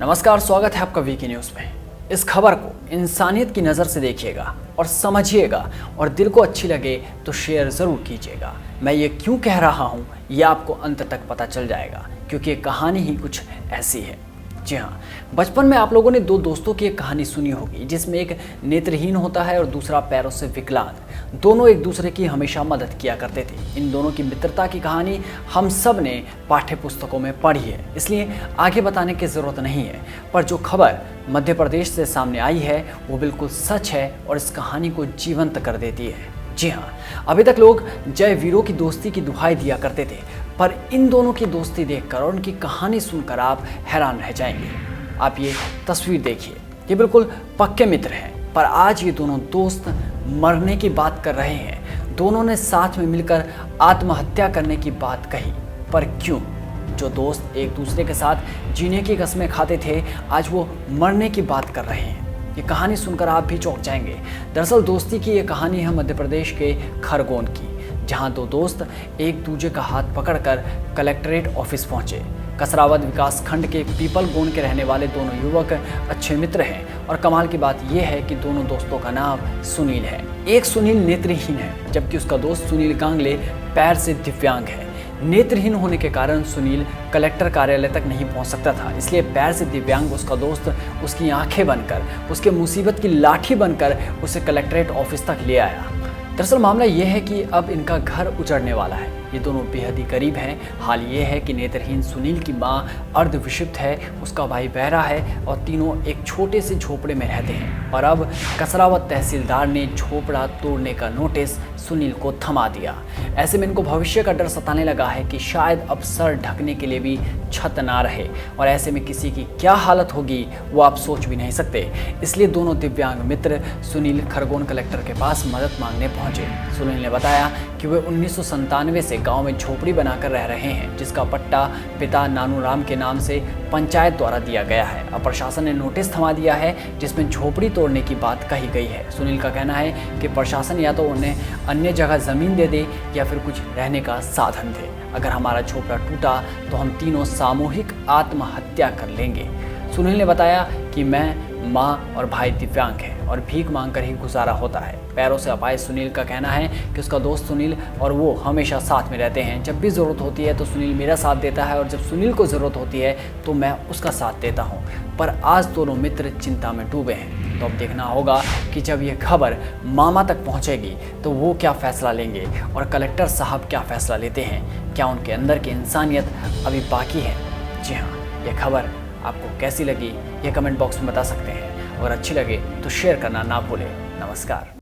नमस्कार, स्वागत है आपका वीके न्यूज़ में। इस खबर को इंसानियत की नज़र से देखिएगा और समझिएगा और दिल को अच्छी लगे तो शेयर ज़रूर कीजिएगा। मैं ये क्यों कह रहा हूँ ये आपको अंत तक पता चल जाएगा, क्योंकि ये कहानी ही कुछ ऐसी है। जी हाँ, बचपन में आप लोगों ने दो दोस्तों की एक कहानी सुनी होगी जिसमें एक नेत्रहीन होता है और दूसरा पैरों से विकलांग। दोनों एक दूसरे की हमेशा मदद किया करते थे। इन दोनों की मित्रता की कहानी हम सब ने पाठ्य पुस्तकों में पढ़ी है, इसलिए आगे बताने की ज़रूरत नहीं है। पर जो खबर मध्य प्रदेश से सामने आई है वो बिल्कुल सच है और इस कहानी को जीवंत कर देती है। जी हाँ, अभी तक लोग जय वीरों की दोस्ती की दुहाई दिया करते थे, पर इन दोनों की दोस्ती देखकर और उनकी कहानी सुनकर आप हैरान रह जाएंगे। आप ये तस्वीर देखिए, ये बिल्कुल पक्के मित्र हैं, पर आज ये दोनों दोस्त मरने की बात कर रहे हैं। दोनों ने साथ में मिलकर आत्महत्या करने की बात कही, पर क्यों? जो दोस्त एक दूसरे के साथ जीने की कस्में खाते थे, आज वो मरने की बात कर रहे हैं। ये कहानी सुनकर आप भी चौंक जाएंगे। दरअसल दोस्ती की ये कहानी है मध्य प्रदेश के खरगोन की, जहां दो दोस्त एक दूसरे का हाथ पकड़कर कलेक्ट्रेट ऑफिस पहुंचे। कसरावद विकास खंड के पीपल गोंड के रहने वाले दोनों युवक अच्छे मित्र हैं और कमाल की बात यह है कि दोनों दोस्तों का नाम सुनील है। एक सुनील नेत्रहीन है, जबकि उसका दोस्त सुनील गांगले पैर से दिव्यांग है। नेत्रहीन होने के कारण सुनील कलेक्टर कार्यालय तक नहीं पहुंच सकता था, इसलिए पैर से दिव्यांग उसका दोस्त उसकी आंखें बनकर, उसके मुसीबत की लाठी बनकर उसे कलेक्ट्रेट ऑफिस तक ले आया। दरअसल मामला यह है कि अब इनका घर उजड़ने वाला है। ये दोनों बेहद ही करीब हैं। हाल ये है कि नेत्रहीन सुनील की मां अर्धविक्षिप्त है, उसका भाई बहरा है और तीनों एक छोटे से झोपड़े में रहते हैं। और अब कसरावद तहसीलदार ने झोपड़ा तोड़ने का नोटिस सुनील को थमा दिया। ऐसे में इनको भविष्य का डर सताने लगा है कि शायद अब सर ढकने के लिए भी छत ना रहे, और ऐसे में किसी की क्या हालत होगी वो आप सोच भी नहीं सकते। इसलिए दोनों दिव्यांग मित्र सुनील खरगोन कलेक्टर के पास मदद मांगने पहुंचे। सुनील ने बताया कि वे 1997 से गांव में झोपड़ी बनाकर रह रहे हैं, जिसका पट्टा पिता नानूराम के नाम से पंचायत द्वारा दिया गया है। अब प्रशासन ने नोटिस थमा दिया है जिसमें झोपड़ी तोड़ने की बात कही गई है। सुनील का कहना है कि प्रशासन या तो उन्हें अन्य जगह जमीन दे दे या फिर कुछ रहने का साधन दे। अगर हमारा झोपड़ा टूटा तो हम तीनों सामूहिक आत्महत्या कर लेंगे। सुनील ने बताया कि मैं, माँ और भाई दिव्यांग हैं और भीख मांगकर ही गुजारा होता है। पैरों से अपाहिज सुनील का कहना है कि उसका दोस्त सुनील और वो हमेशा साथ में रहते हैं। जब भी ज़रूरत होती है तो सुनील मेरा साथ देता है और जब सुनील को ज़रूरत होती है तो मैं उसका साथ देता हूँ। पर आज दोनों मित्र चिंता में डूबे हैं। तो अब देखना होगा कि जब ये खबर मामा तक पहुँचेगी तो वो क्या फ़ैसला लेंगे और कलेक्टर साहब क्या फ़ैसला लेते हैं। क्या उनके अंदर की इंसानियत अभी बाकी है? जी हाँ, ये खबर आपको कैसी लगी ये कमेंट बॉक्स में बता सकते हैं, और अच्छी लगे तो शेयर करना ना भूलें। नमस्कार।